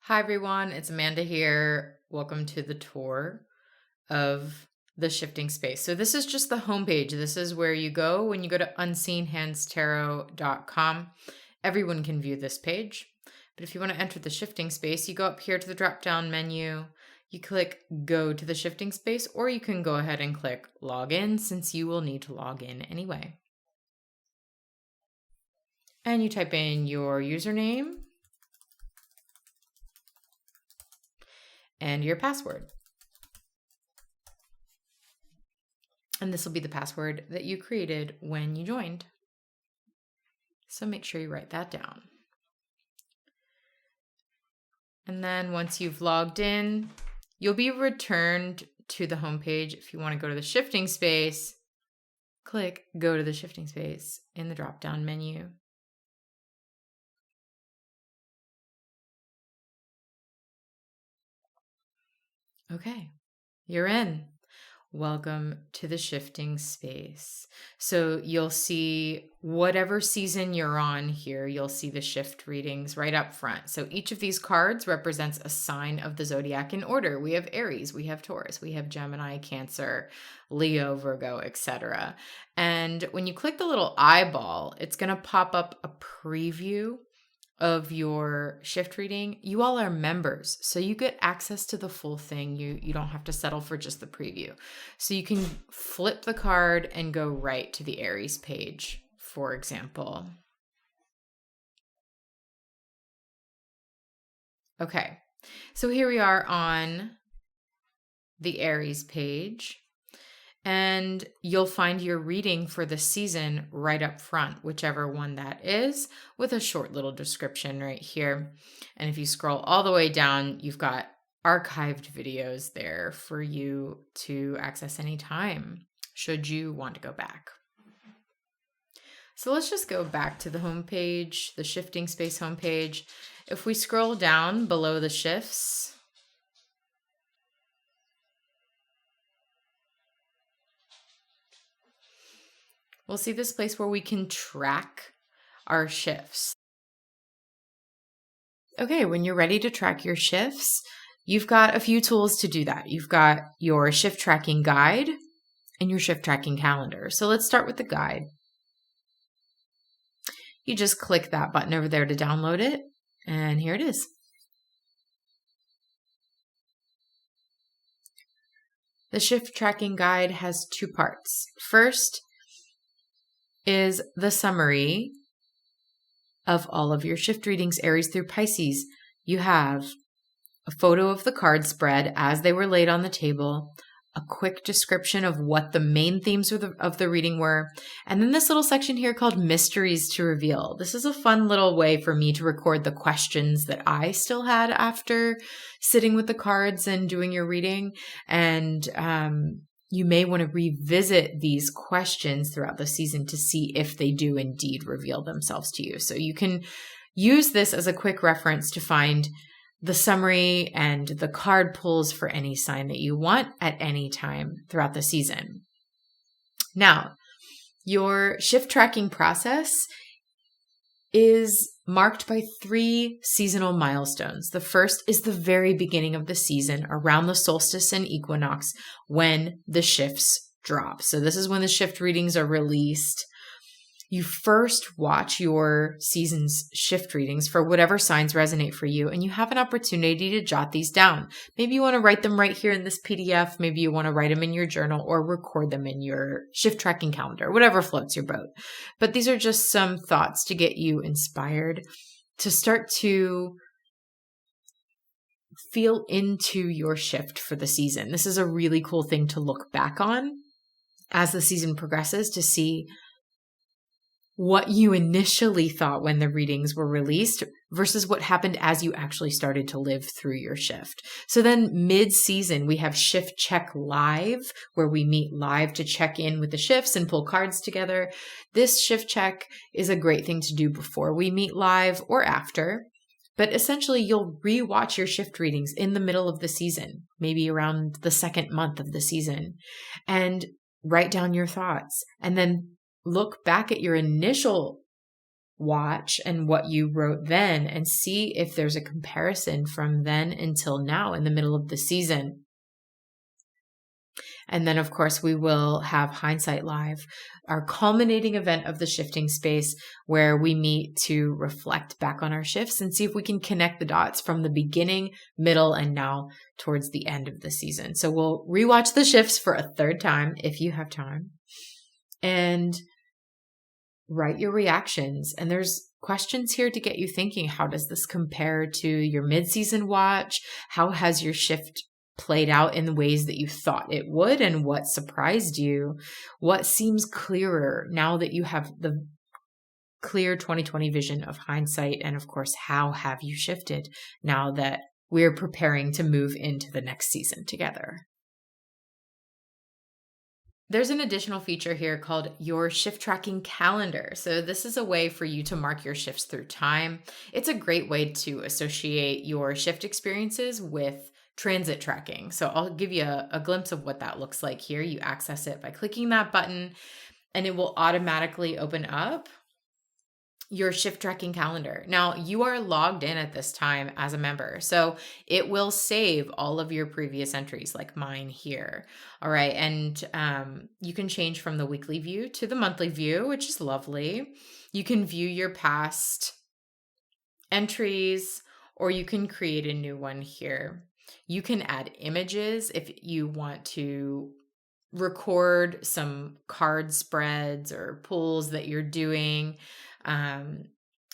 Hi everyone, it's Amanda here. Welcome to the tour of the shifting space. So this is just the homepage. This is where you go when you go to unseenhandstarot.com. Everyone can view this page. But if you want to enter the shifting space, you go up here to the drop-down menu. You click go to the shifting space, or you can go ahead and click log in since you will need to log in anyway. And you type in your username and your password. And this will be the password that you created when you joined. So make sure you write that down. And then once you've logged in, you'll be returned to the homepage. If you want to go to the shifting space, click go to the shifting space in the drop-down menu. Okay, you're in. Welcome to the shifting space. So you'll see whatever season you're on here, you'll see the shift readings right up front. So each of these cards represents a sign of the zodiac in order. We have Aries, we have Taurus, we have Gemini, Cancer, Leo, Virgo, etc. And when you click the little eyeball, it's going to pop up a preview of your shift reading. You all are members, so you get access to the full thing. You don't have to settle for just the preview. So you can flip the card and go right to the Aries page, for example. Okay, so here we are on the Aries page. And you'll find your reading for the season right up front, whichever one that is, with a short little description right here. And if you scroll all the way down, you've got archived videos there for you to access anytime, should you want to go back. So let's just go back to the homepage, the shifting space homepage. If we scroll down below the shifts, we'll see this place where we can track our shifts. Okay, when you're ready to track your shifts, you've got a few tools to do that. You've got your shift tracking guide and your shift tracking calendar. So let's start with the guide. You just click that button over there to download it, and here it is. The shift tracking guide has two parts. First is the summary of all of your shift readings, Aries through Pisces. You have a photo of the card spread as they were laid on the table, a quick description of what the main themes of the reading were, and then this little section here called Mysteries to Reveal. This is a fun little way for me to record the questions that I still had after sitting with the cards and doing your reading. And you may want to revisit these questions throughout the season to see if they do indeed reveal themselves to you. So you can use this as a quick reference to find the summary and the card pulls for any sign that you want at any time throughout the season. Now, your shift tracking process is marked by 3 seasonal milestones. The first is the very beginning of the season, around the solstice and equinox, when the shifts drop. So this is when the shift readings are released. You first watch your season's shift readings for whatever signs resonate for you, and you have an opportunity to jot these down. Maybe you want to write them right here in this PDF. Maybe you want to write them in your journal or record them in your shift tracking calendar, whatever floats your boat. But these are just some thoughts to get you inspired to start to feel into your shift for the season. This is a really cool thing to look back on as the season progresses to see what you initially thought when the readings were released versus what happened as you actually started to live through your shift. So then mid-season, we have Shift Check Live, where we meet live to check in with the shifts and pull cards together. This shift check is a great thing to do before we meet live or after. But essentially, you'll rewatch your shift readings in the middle of the season, maybe around the second month of the season, and write down your thoughts. And then look back at your initial watch and what you wrote then and see if there's a comparison from then until now in the middle of the season. And then, of course, we will have Hindsight Live, our culminating event of the shifting space, where we meet to reflect back on our shifts and see if we can connect the dots from the beginning, middle, and now towards the end of the season. So we'll rewatch the shifts for a third time if you have time and write your reactions. And there's questions here to get you thinking. How does this compare to your mid-season watch? How has your shift played out in the ways that you thought it would, and what surprised you? What seems clearer now that you have the clear 2020 vision of hindsight? And of course, how have you shifted now that we're preparing to move into the next season together? There's an additional feature here called your shift tracking calendar. So this is a way for you to mark your shifts through time. It's a great way to associate your shift experiences with transit tracking. So I'll give you a glimpse of what that looks like here. You access it by clicking that button, and it will automatically open up your shift tracking calendar. Now, you are logged in at this time as a member, so it will save all of your previous entries, like mine here. All right, and you can change from the weekly view to the monthly view, which is lovely. You can view your past entries, or you can create a new one here. You can add images if you want to record some card spreads or pulls that you're doing. And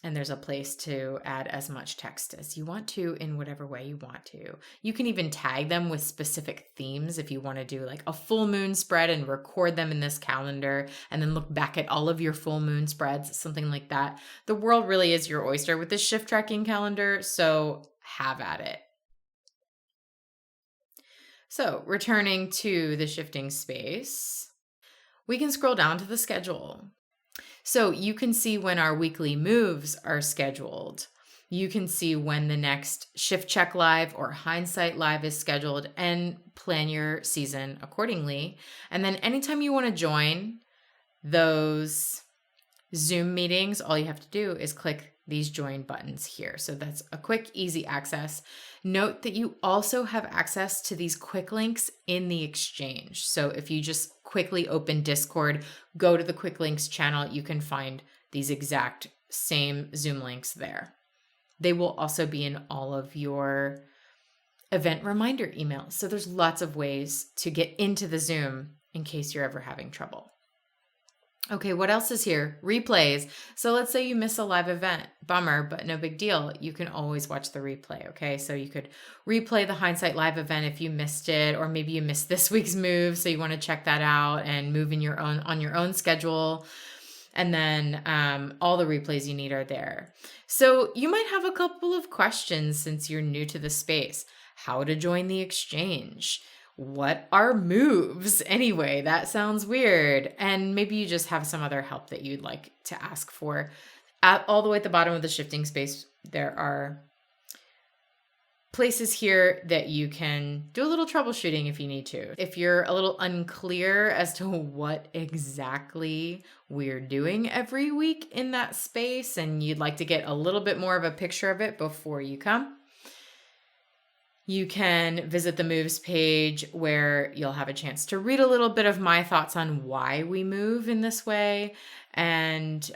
there's a place to add as much text as you want to in whatever way you want to. You can even tag them with specific themes if you want to do like a full moon spread and record them in this calendar and then look back at all of your full moon spreads, something like that. The world really is your oyster with this shift tracking calendar, so have at it. So returning to the shifting space, we can scroll down to the schedule. So you can see when our weekly moves are scheduled. You can see when the next Shift Check Live or Hindsight Live is scheduled and plan your season accordingly. And then anytime you want to join those Zoom meetings, all you have to do is click these join buttons here. So that's a quick, easy access. Note that you also have access to these quick links in the exchange. So if you just quickly open Discord, go to the quick links channel, you can find these exact same Zoom links there. They will also be in all of your event reminder emails. So there's lots of ways to get into the Zoom in case you're ever having trouble. Okay, what else is here? Replays. So let's say you miss a live event. Bummer, but no big deal. You can always watch the replay, okay? So you could replay the Hindsight Live event if you missed it, or maybe you missed this week's move, so you want to check that out and move in on your own schedule. And then all the replays you need are there. So you might have a couple of questions since you're new to the space. How to join the exchange? What are moves? Anyway, that sounds weird. And maybe you just have some other help that you'd like to ask for. All the way at the bottom of the shifting space, there are places here that you can do a little troubleshooting if you need to. If you're a little unclear as to what exactly we're doing every week in that space and you'd like to get a little bit more of a picture of it before you come, you can visit the moves page where you'll have a chance to read a little bit of my thoughts on why we move in this way. And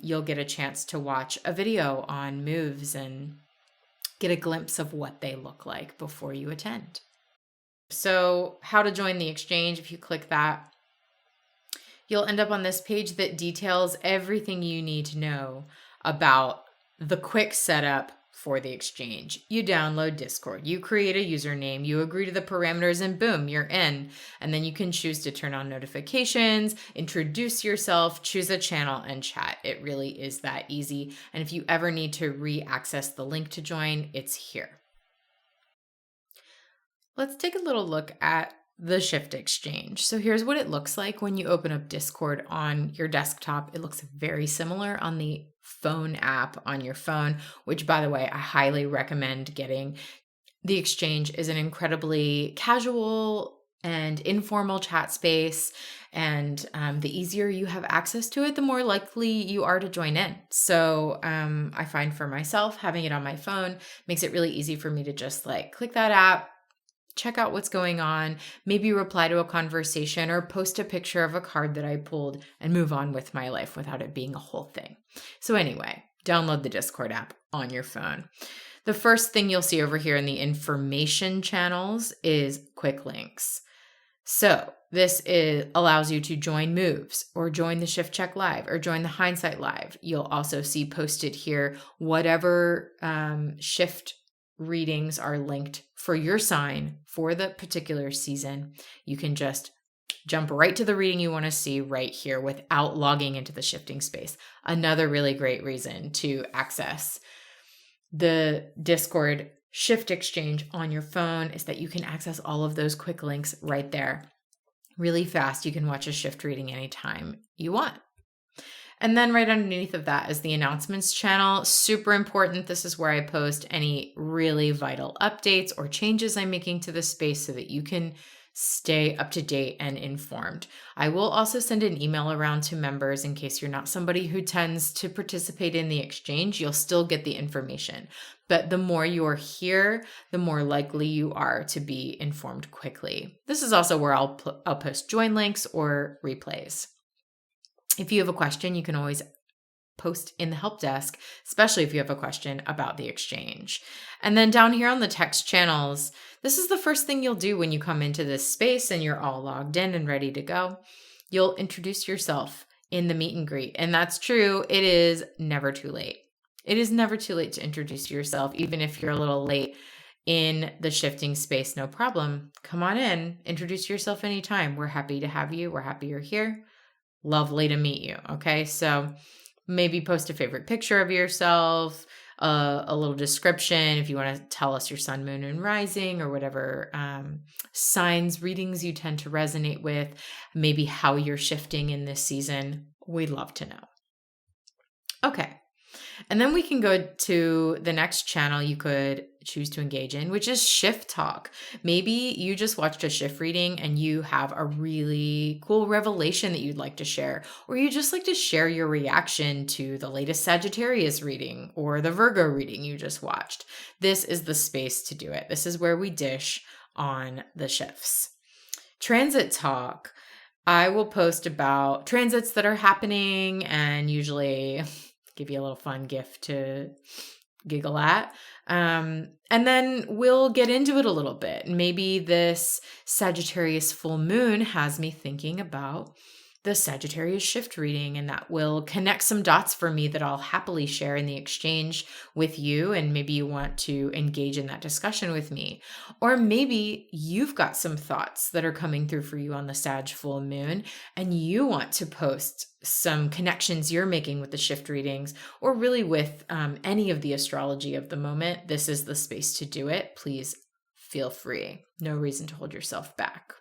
you'll get a chance to watch a video on moves and get a glimpse of what they look like before you attend. So how to join the exchange, if you click that, you'll end up on this page that details everything you need to know about the quick setup for the exchange. You download Discord, you create a username, you agree to the parameters, and boom, you're in. And then you can choose to turn on notifications, introduce yourself, choose a channel, and chat. It really is that easy. And if you ever need to re-access the link to join, it's here. Let's take a little look at the Shift Exchange. So here's what it looks like when you open up Discord on your desktop. It looks very similar on the phone app on your phone, which, by the way, I highly recommend getting. The Exchange is an incredibly casual and informal chat space. And the easier you have access to it, the more likely you are to join in. So I find for myself, having it on my phone makes it really easy for me to just like click that app, check out what's going on, maybe reply to a conversation or post a picture of a card that I pulled and move on with my life without it being a whole thing. So anyway, download the Discord app on your phone. The first thing you'll see over here in the information channels is quick links. So this allows you to join moves or join the Shift Check Live or join the Hindsight Live. You'll also see posted here whatever shift readings are linked for your sign for the particular season. You can just jump right to the reading you want to see right here without logging into the shifting space. Another really great reason to access the Discord Shift Exchange on your phone is that you can access all of those quick links right there. Really fast. You can watch a shift reading anytime you want. And then right underneath of that is the announcements channel. Super important. This is where I post any really vital updates or changes I'm making to the space so that you can stay up to date and informed. I will also send an email around to members in case you're not somebody who tends to participate in the exchange. You'll still get the information. But the more you're here, the more likely you are to be informed quickly. This is also where I'll post join links or replays. If you have a question, you can always post in the help desk, especially if you have a question about the exchange. And then down here on the text channels, this is the first thing you'll do when you come into this space and you're all logged in and ready to go. You'll introduce yourself in the meet and greet. And that's true. It is never too late. It is never too late to introduce yourself, even if you're a little late in the shifting space, no problem. Come on in, introduce yourself anytime. We're happy to have you. We're happy you're here. Lovely to meet you. Okay. So maybe post a favorite picture of yourself, a little description if you want to tell us your sun, moon, and rising or whatever signs, readings you tend to resonate with, maybe how you're shifting in this season. We'd love to know. Okay. And then we can go to the next channel you could choose to engage in, which is Shift Talk. Maybe you just watched a shift reading and you have a really cool revelation that you'd like to share, or you just like to share your reaction to the latest Sagittarius reading or the Virgo reading you just watched. This is the space to do it. This is where we dish on the shifts. Transit Talk. I will post about transits that are happening and usually give you a little fun gift to giggle at. And then we'll get into it a little bit. Maybe this Sagittarius full moon has me thinking about the Sagittarius shift reading, and that will connect some dots for me that I'll happily share in the exchange with you. And maybe you want to engage in that discussion with me. Or maybe you've got some thoughts that are coming through for you on the Sag full moon, and you want to post some connections you're making with the shift readings, or really with any of the astrology of the moment. This is the space to do it. Please feel free. No reason to hold yourself back.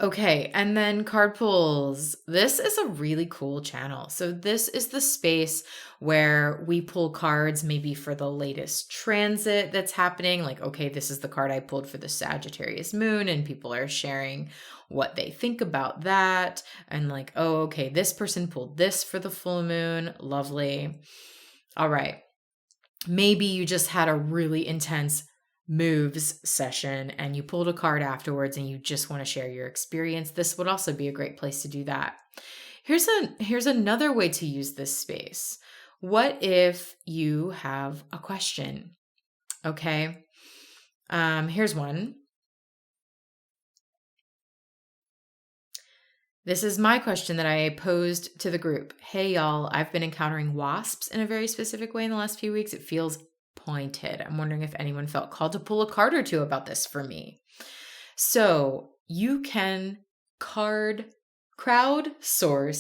Okay, and then card pulls. This is a really cool channel. So this is the space where we pull cards maybe for the latest transit that's happening. Like, okay, this is the card I pulled for the Sagittarius moon, and people are sharing what they think about that. And like, oh, okay, this person pulled this for the full moon. Lovely. All right. Maybe you just had a really intense moves session and you pulled a card afterwards and you just want to share your experience. This would also be a great place to do that. Here's another way to use this space. What if you have a question? Okay. Here's one. This is my question that I posed to the group. Hey, y'all, I've been encountering wasps in a very specific way in the last few weeks. It feels pointed. I'm wondering if anyone felt called to pull a card or two about this for me. So you can crowdsource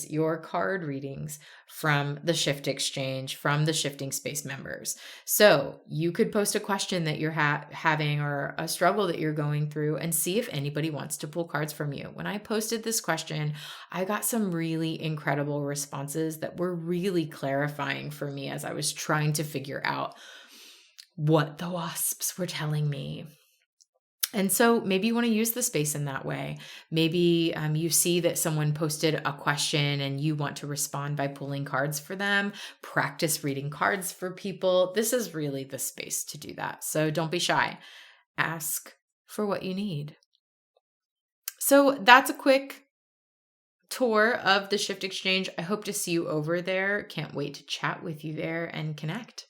your card readings from the Shift Exchange, from the Shifting Space members. So you could post a question that you're having or a struggle that you're going through and see if anybody wants to pull cards from you. When I posted this question, I got some really incredible responses that were really clarifying for me as I was trying to figure out what the wasps were telling me. And so maybe you want to use the space in that way. Maybe you see that someone posted a question and you want to respond by pulling cards for them. Practice reading cards for people. This is really the space to do that. So don't be shy. Ask for what you need. So that's a quick tour of the Shift Exchange. I hope to see you over there. Can't wait to chat with you there and connect.